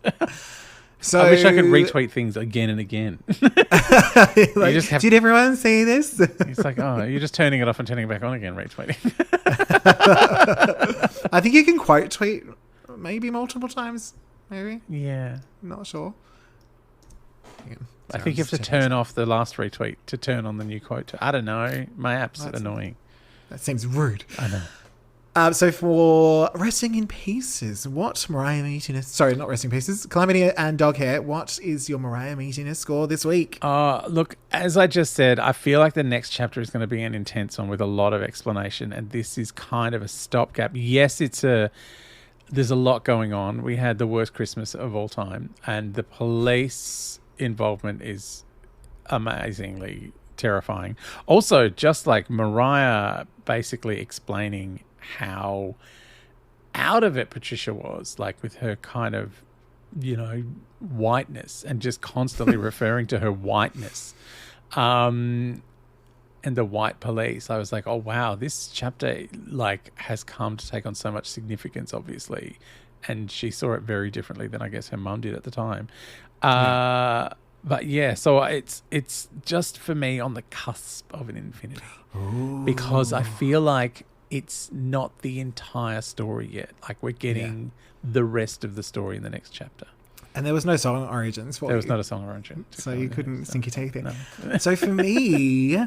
So I wish I could retweet things again and again. Like, did everyone see this? It's like, oh, you're just turning it off and turning it back on again, retweeting. I think you can quote tweet maybe multiple times. Maybe. Yeah. Not sure. Yeah, I think you have to turn off the last retweet to turn on the new quote. I don't know. My app's annoying. That seems rude. I know. So for Resting in Pieces, what Mariah meatiness... Sorry, not Resting in Pieces. Calamity and Dog Hair, what is your Mariah meatiness score this week? Look, as I just said, I feel like the next chapter is going to be an intense one with a lot of explanation, and this is kind of a stopgap. Yes, there's a lot going on. We had the worst Christmas of all time, and the police involvement is amazingly terrifying. Also, just like Mariah basically explaining how out of it Patricia was, like with her kind of, whiteness and just constantly referring to her whiteness. And the white police, I was like, oh wow, this chapter has come to take on so much significance, obviously, and she saw it very differently than I guess her mum did at the time. But yeah, so it's just for me on the cusp of an Infinity. Ooh. Because I feel like it's not the entire story yet. Like we're getting the rest of the story in the next chapter. And there was no song origins for you. There was not a song origin. So you couldn't sink your teeth in. No. So for me,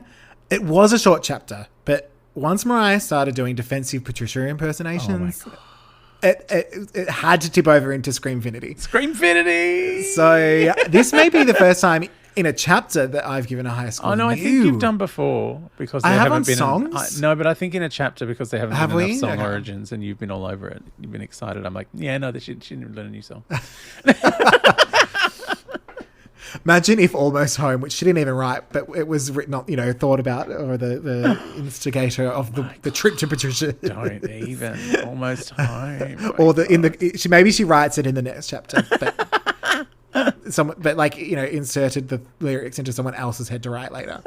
it was a short chapter, but once Mariah started doing defensive Patricia impersonations, it had to tip over into Screamfinity. Screamfinity! So this may be the first time in a chapter that I've given a higher score. Oh no, I think you've done before because there haven't been songs. No, but I think in a chapter because there haven't been enough song origins, and you've been all over it. You've been excited. I'm like, yeah, no, she didn't learn a new song. Imagine if Almost Home, which she didn't even write, but it was written up, thought about, or the instigator of the trip to Patricia. Don't even Almost Home. Or maybe she writes it in the next chapter, but. Inserted the lyrics into someone else's head to write later.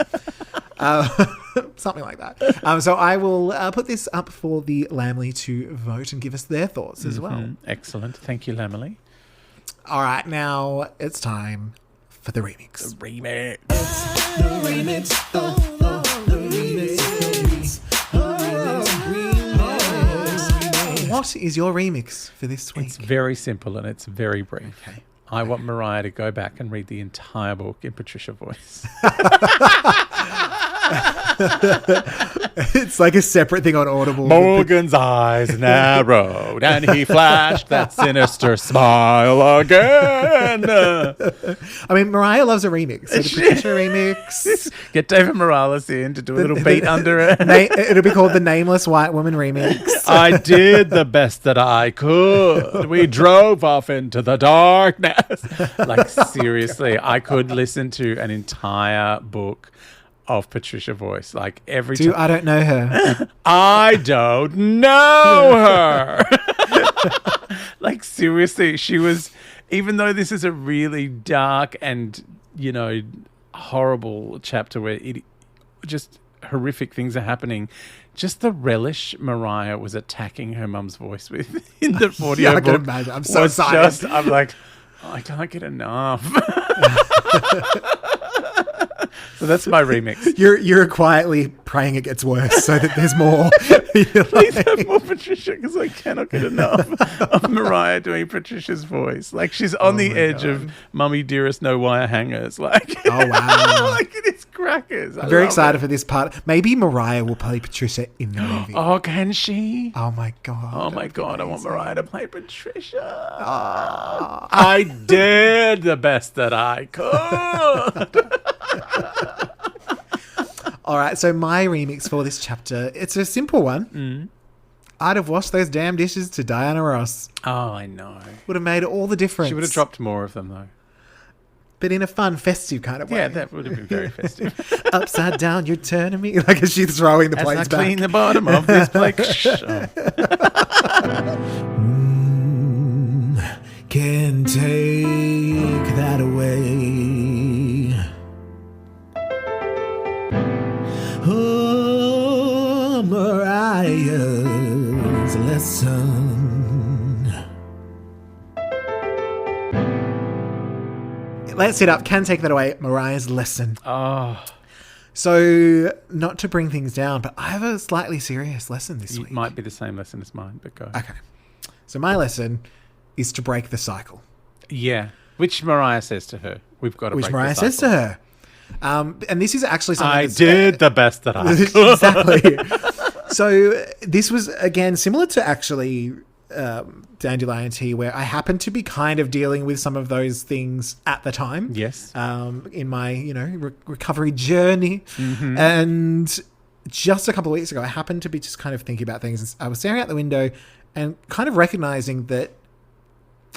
Something like that. So I will put this up for the Lamley to vote and give us their thoughts as well. Excellent. Thank you, Lamley. All right, now it's time for the remix. Remix. The remix. The remix. What is your remix for this week? It's very simple and it's very brief. Okay. I want Mariah to go back and read the entire book in Patricia voice. It's like a separate thing on Audible. Morgan's eyes narrowed and he flashed that sinister smile again. I mean, Mariah loves a remix. So the Patricia remix. Get David Morales in to do a little beat under it. It'll be called the Nameless White Woman remix. I did the best that I could. We drove off into the darkness. Like, seriously, I could listen to an entire book of Patricia voice. Like, every time. I don't know her. I don't know her. Like, seriously, she was, even though this is a really dark and, you know, horrible chapter where it just horrific things are happening, just the relish Mariah was attacking her mum's voice with in the audio I book. can imagine. I'm so excited. I'm like, I can't get enough. So that's my remix. You're quietly praying it gets worse so that there's more. Please have more Patricia, because I cannot get enough of Mariah doing Patricia's voice. Like, she's on the edge of Mummy Dearest No Wire Hangers. Like, Oh, wow. like, it is crackers. I'm very excited for this part. Maybe Mariah will play Patricia in the movie. Oh, can she? Oh my God. Oh my God, I want amazing. Mariah to play Patricia. I did the best that I could. All right, so my remix for this chapter, it's a simple one. I'd have washed those damn dishes to Diana Ross. Oh, I know. Would have made all the difference. She would have dropped more of them, though. But in a fun, festive kind of way. Yeah, that would have been very festive. Upside down, you're turning me. Like as she's throwing the As plates I back. clean the bottom of this plate. Oh. Can take that away. Oh, Mariah's lesson. Let's sit up. Can take that away. Mariah's lesson. Oh, So, not to bring things down, but I have a slightly serious lesson this it week. might be the same lesson as mine, but go. Okay. So my lesson is to break the cycle. Yeah, which Mariah says to her. We've got to Which break Mariah the cycle. says to her. And this is actually something I that's- did the best that I could. Exactly. So this was, again, similar to actually Dandelion Tea, where I happened to be kind of dealing with some of those things at the time. Yes. In my, recovery journey. Mm-hmm. And just a couple of weeks ago, I happened to be just kind of thinking about things. I was staring out the window and kind of recognizing that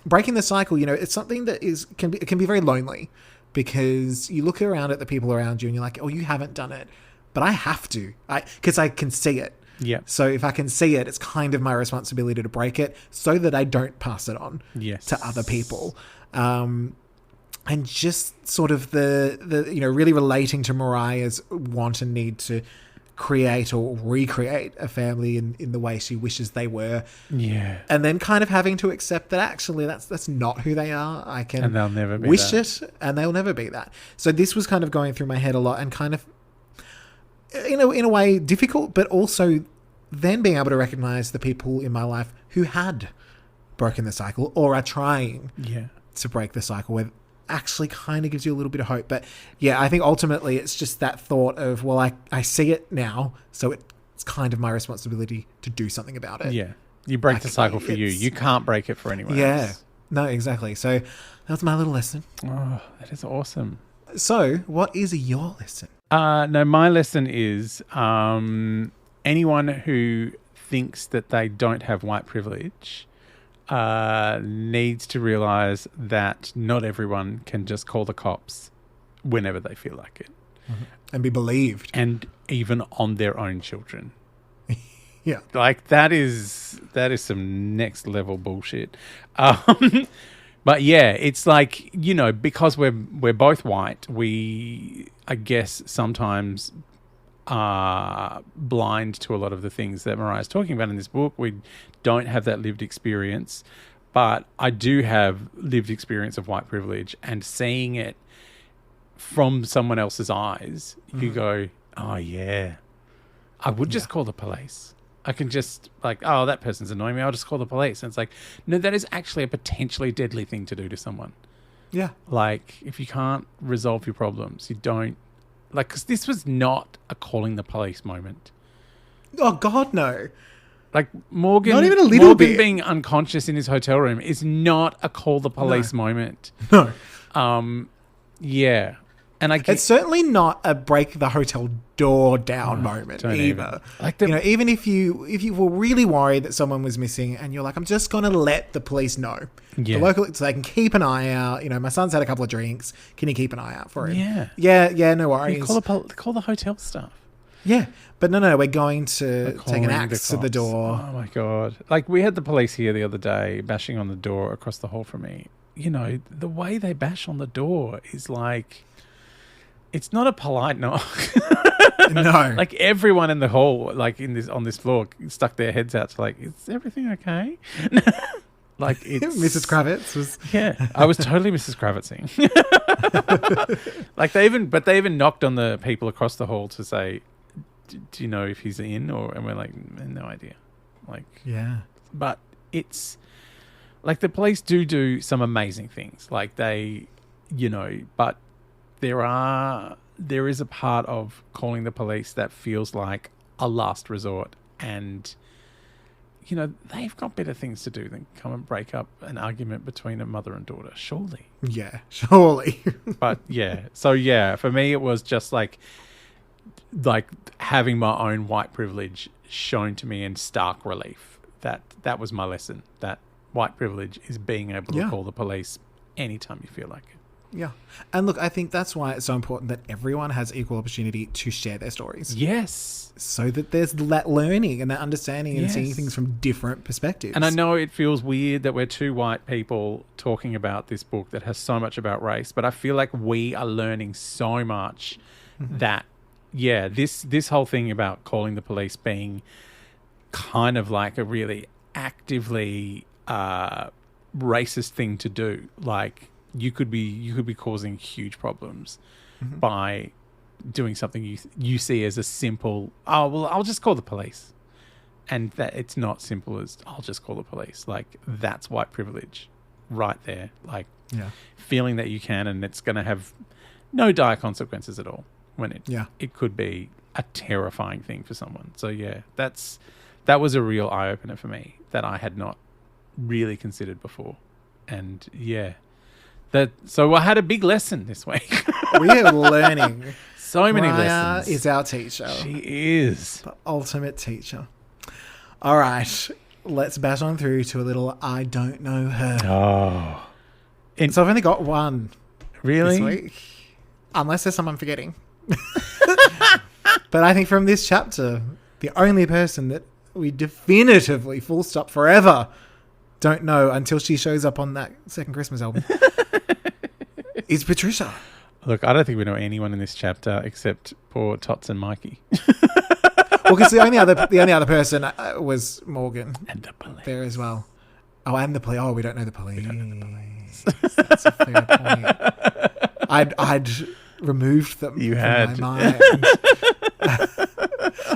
breaking the cycle, it's something that can be very lonely, because you look around at the people around you and you're like, oh, you haven't done it, but I have to, because I can see it. Yeah. So if I can see it, it's kind of my responsibility to break it so that I don't pass it on Yes. to other people. And just sort of the really relating to Mariah's want and need to create or recreate a family in the way she wishes they were. Yeah. And then kind of having to accept that actually that's not who they are. I can And they'll never be wish that. it, and they'll never be that. So this was kind of going through my head a lot, and kind of in a way difficult, but also then being able to recognize the people in my life who had broken the cycle or are trying Yeah. to break the cycle, where actually kind of gives you a little bit of hope. But yeah, I think ultimately it's just that thought of, well, I see it now, so it's kind of my responsibility to do something about it. Yeah. You break the cycle for you. You can't break it for anyone Yeah. else. No, exactly. So that was my little lesson. Oh, that is awesome. So what is your lesson? No, my lesson is anyone who thinks that they don't have white privilege needs to realize that not everyone can just call the cops whenever they feel like it. And be believed. And even on their own children. Yeah. Like, that is some next level bullshit. But yeah, it's like, because we're both white, we, I guess, sometimes are blind to a lot of the things that Mariah's talking about in this book. We don't have that lived experience. But I do have lived experience of white privilege, and seeing it from someone else's eyes, you go, oh, yeah, I would just call the police. I can just like, oh, that person's annoying me. I'll just call the police. And it's like, no, that is actually a potentially deadly thing to do to someone. Yeah. Like, if you can't resolve your problems, you don't, like, because this was not a calling the police moment. Oh, God, no. Like, Morgan, Not even a little Morgan bit. being unconscious in his hotel room is not a call the police moment. No. Yeah. And I get, It's certainly not a break the hotel door down moment don't either. even. Like the- even if you were really worried that someone was missing and you're like, I'm just going to let the police know. Yeah. The local, so they can keep an eye out. You know, my son's had a couple of drinks. Can you keep an eye out for him? Yeah, no worries. call the hotel staff. Yeah. But no, we're going to We're take calling an axe to the cops. door. Oh, my God. Like, we had the police here the other day bashing on the door across the hall from me. You know, the way they bash on the door is like, it's not a polite knock. No. Like, everyone in the hall, like, on this floor, stuck their heads out to like, is everything okay? Like, it's Mrs. Kravitz was... Yeah, I was totally Mrs. Kravitzing. Like, they even knocked on the people across the hall to say, do you know if he's in? And we're like, no idea. Like, Yeah. but it's like the police do some amazing things. Like, they, you know, but there is a part of calling the police that feels like a last resort, and you know, they've got better things to do than come and break up an argument between a mother and daughter, surely. Yeah, surely. But yeah, so yeah, for me it was just like having my own white privilege shown to me in stark relief. That was my lesson. That white privilege is being able to call the police anytime you feel like it. Yeah. And look, I think that's why it's so important that everyone has equal opportunity to share their stories. Yes. So that there's that learning and that understanding and Yes. seeing things from different perspectives. And I know it feels weird that we're two white people talking about this book that has so much about race, but I feel like we are learning so much that, yeah, this whole thing about calling the police being kind of like a really actively racist thing to do. Like, you could be causing huge problems by doing something you see as a simple, oh, well, I'll just call the police. And that it's not simple as, I'll just call the police. Like, that's white privilege right there. Like, feeling that you can, and it's going to have no dire consequences at all when it could be a terrifying thing for someone. So yeah, that was a real eye-opener for me that I had not really considered before. And yeah, so I had a big lesson this week. We are learning. So many Mariah lessons. is our teacher. She is. The ultimate teacher. All right. Let's bash on through to a little I Don't Know Her. Oh. So I've only got one Really? this week. Unless there's someone forgetting. But I think from this chapter, the only person that we definitively, full stop, forever don't know until she shows up on that second Christmas album is Patricia. Look, I don't think we know anyone in this chapter except poor Tots and Mikey. Well, because the only other person was Morgan And the police. there as well. Oh, and the police. Oh, we don't know the police. That's a fair point. I'd removed them You from had. my mind.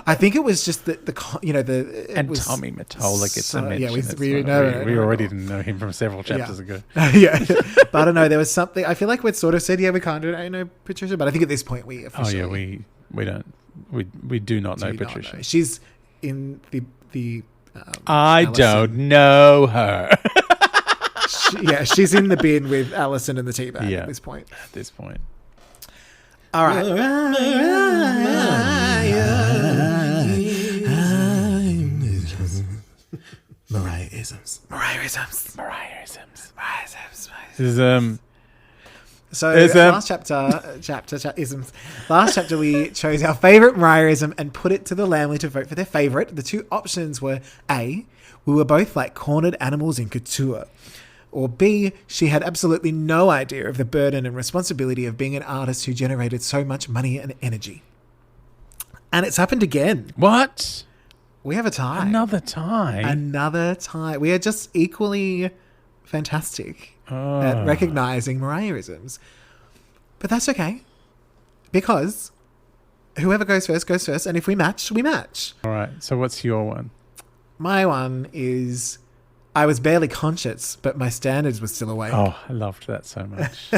I think it was just the And Tommy Mottola gets a mention. Yeah, as we well. know. We already didn't know him from several chapters ago. Yeah, but I don't know. There was something. I feel like we'd sort of said, yeah, we can't do it. I know Patricia, but I think at this point we Oh officially. yeah, we don't. We do not know do not Patricia. know. She's in the. I Alison. don't know her She's in the bin with Alison and the tea bag at this point. at this point. All right. Mariah-isms. This is So Is, last chapter isms. Last chapter we chose our favourite Mariah-ism and put it to the Lamley to vote for their favourite. The two options were A, we were both like cornered animals in couture. Or B, she had absolutely no idea of the burden and responsibility of being an artist who generated so much money and energy. And it's happened again. what? We have a tie. Another tie. Another tie. We are just equally fantastic at recognizing Mariah-isms. But that's okay, because whoever goes first, and if we match, we match. All right. So what's your one? My one is, I was barely conscious, but my standards were still awake. Oh, I loved that so much.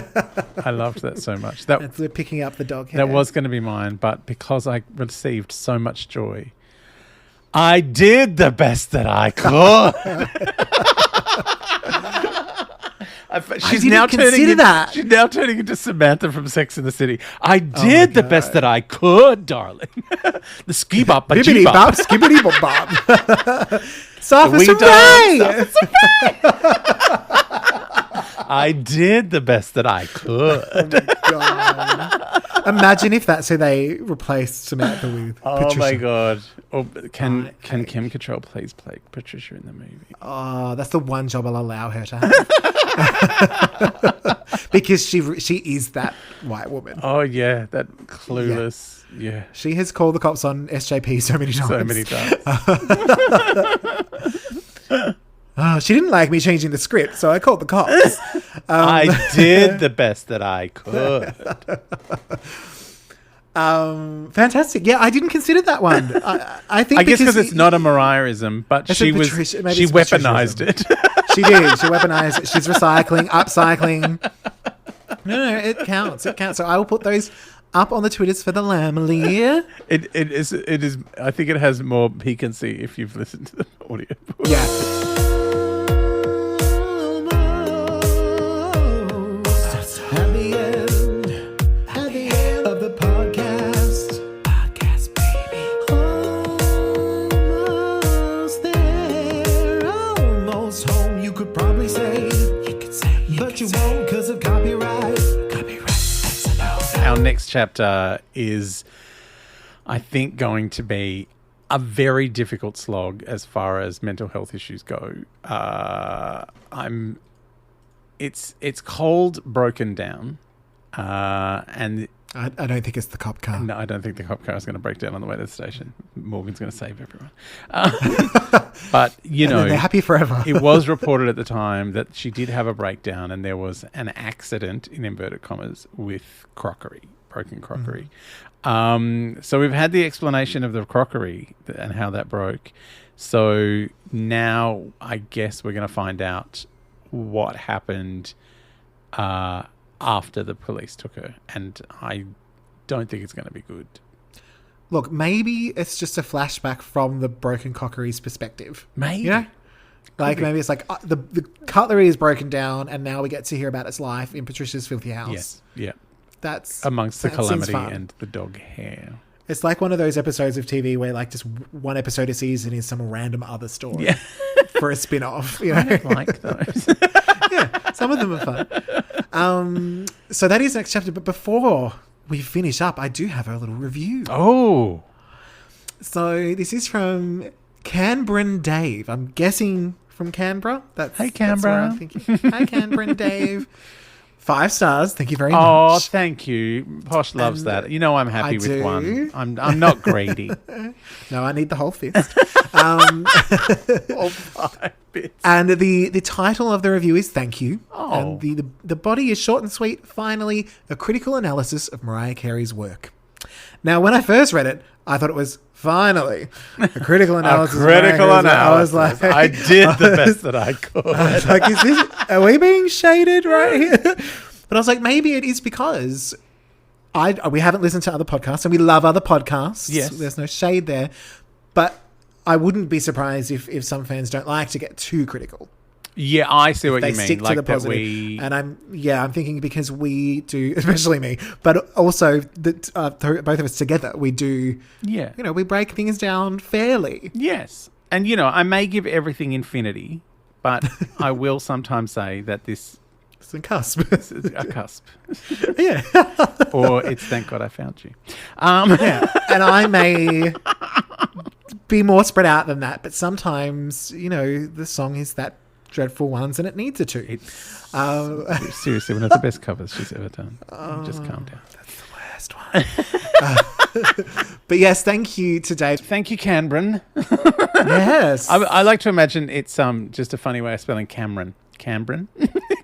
I loved that so much. That That's picking up the dog hair. that was going to be mine, but because I received so much joy, I did the best that I could. She's didn't consider that. She's now turning into Samantha from Sex and the City. I did the best that I could, darling. The ski bop, but Bibbidi bop, skibbidi bop bop. Sophus hooray! I did the best that I could. Oh my God. Imagine if that's who they replaced Samantha with. Oh Patricia. my God. Oh, can Kim Cattrall please play Patricia in the movie? Oh, that's the one job I'll allow her to have. Because she is that white woman. Oh yeah, that clueless. Yeah. She has called the cops on SJP so many times. So many times. Oh, she didn't like me changing the script, so I called the cops. I did the best that I could. Fantastic. Yeah, I didn't consider that one. I think I guess because it's not a Mariah-ism, but she weaponized it. She did. She weaponized it. She's recycling, upcycling. No, it counts. It counts. So I will put those up on the Twitters for the Lamely. It is. I think it has more piquancy if you've listened to the audio. Yeah. At the end of the podcast, baby. Almost there, almost home. You could probably say, but you won't because of copyright. That's a no. Our next chapter is, I think, going to be a very difficult slog as far as mental health issues go. It's called Broken Down, and I don't think it's the cop car. no, I don't think the cop car is going to break down on the way to the station. Morgan's going to save everyone. But, you know, they're happy forever. It was reported at the time that she did have a breakdown and there was an accident, in inverted commas, with broken crockery. So we've had the explanation of the crockery and how that broke. So now I guess we're going to find out what happened after the police took her. And I don't think it's going to be good. Look, maybe it's just a flashback from the broken crockery's perspective. Maybe. You know? Like, maybe it's like the cutlery is broken down and now we get to hear about its life in Patricia's filthy house. Yes. Yeah. That's amongst the that seems Calamity fun. and the Dog Hair. It's like one of those episodes of TV where like just one episode a season is some random other story for a spin-off. You know? I don't like those. Yeah, some of them are fun. So that is next chapter. But before we finish up, I do have a little review. Oh. So this is from Canberra Dave. I'm guessing from Canberra. Hey, Canberra. That's where I'm thinking. Hi, Canberra Dave. 5 stars. Thank you very Oh, much. thank you. Posh loves And that. You know I'm happy I with do. one. I'm not greedy. No, I need the whole fist. All 5 bits. And the title of the review is Thank You. Oh. And the body is short and sweet. Finally, a critical analysis of Mariah Carey's work. Now, when I first read it, I thought it was finally a critical analysis. I was like, I did the best that I could. I was like, are we being shaded right here? But I was like, maybe it is because we haven't listened to other podcasts and we love other podcasts. Yes. There's no shade there. But I wouldn't be surprised if some fans don't like to get too critical. Yeah, I see what They you mean. stick to Like the that positive. we... And I'm thinking because we do, especially me, but also both of us together, we do, Yeah. you know, we break things down fairly. Yes. And, you know, I may give everything infinity, but I will sometimes say that this It's a cusp. is a cusp. Yeah. Or it's thank God I found you. Yeah. And I may be more spread out than that, but sometimes, you know, the song is that dreadful ones and it needs it to. Seriously, one of the best covers she's ever done. Just calm down. That's the worst one. But yes, thank you to Dave. Thank you, Canberra. Yes. I like to imagine it's just a funny way of spelling Cameron. Cameron.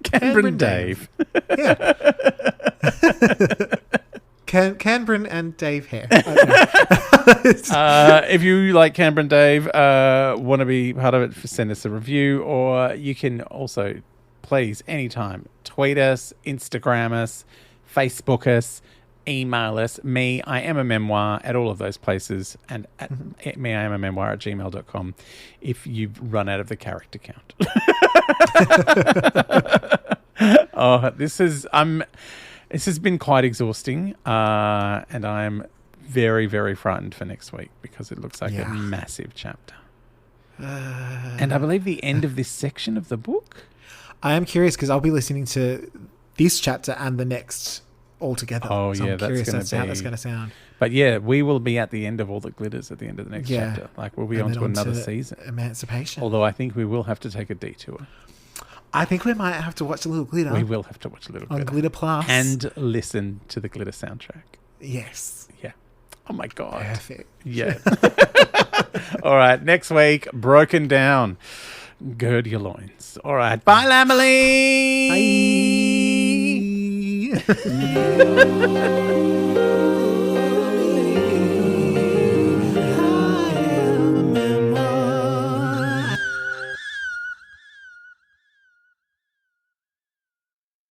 Cameron Dave. Yeah. Canberra and Dave Hair. If you like Cameron Dave, want to be part of it, send us a review, or you can also, please, anytime, tweet us, Instagram us, Facebook us, email us, I am a memoir at all of those places, and at me, I am a memoir at gmail.com if you've run out of the character count. This has been quite exhausting, and I'm very, very frightened for next week because it looks like a massive chapter. And I believe the end of this section of the book. I am curious because I'll be listening to this chapter and the next all together. Oh, so yeah, I'm that's curious going as to how that's to going to sound. But yeah, we will be at the end of all the glitters at the end of the next chapter. Like we'll be And on then to another to season. Emancipation. Although I think we will have to take a detour. I think we might have to watch a little glitter. We will have to watch a little on glitter. Glitter Plus. And listen to the glitter soundtrack. Yes. Yeah. Oh my God. Perfect. Yeah. All right. Next week, Broken Down. Gird your loins. All right. Bye, Lamely. Bye.